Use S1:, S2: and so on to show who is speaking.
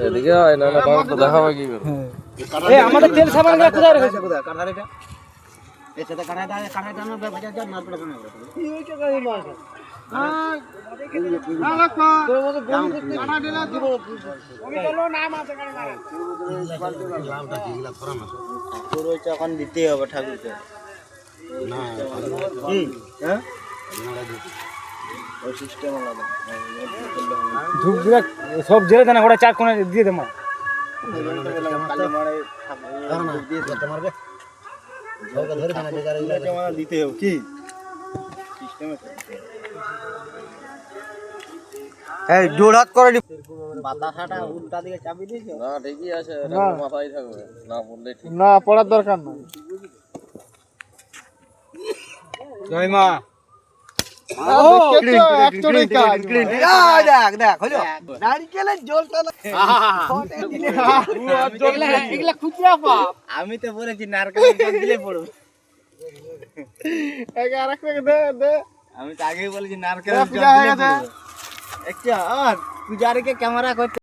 S1: এদিকে হয় না না দেখাবো কি করে
S2: এই আমাদের তেল সাবানগুলো কোথায় রেখেছে?
S3: কাঠারিটা এর সাথে কাঠাটা না ভাজা যা না পড়ে না
S2: কি হইছে গাই মাছ?
S3: এখন দিতে হবে ঠাকুরকে না হ্যাঁ ওই সিস্টেম আলাদা
S2: ধূপ দিয়ে সব জেলে দেন ওটা চার কোণে দিয়ে দে মা
S3: কালী মারে ঠাকুর দিয়ে দিতে মারবে ওকে ধরে না যে যারা ইলা দিতে হবে কি সিস্টেম আছে এই জোড় হাত করে বাতাসাটা উল্টা দিকে চাবি দিয়েছো
S1: না ঠিকই আছে এটা মাথায় থাকবে না বললে ঠিক
S2: না পড়ার দরকার না
S3: জয় মা আমি তো বলেছি নারকেল দিলে পড়বো আমি তো আগেই বলেছি নারকেল পূজারিকে ক্যামেরা করতে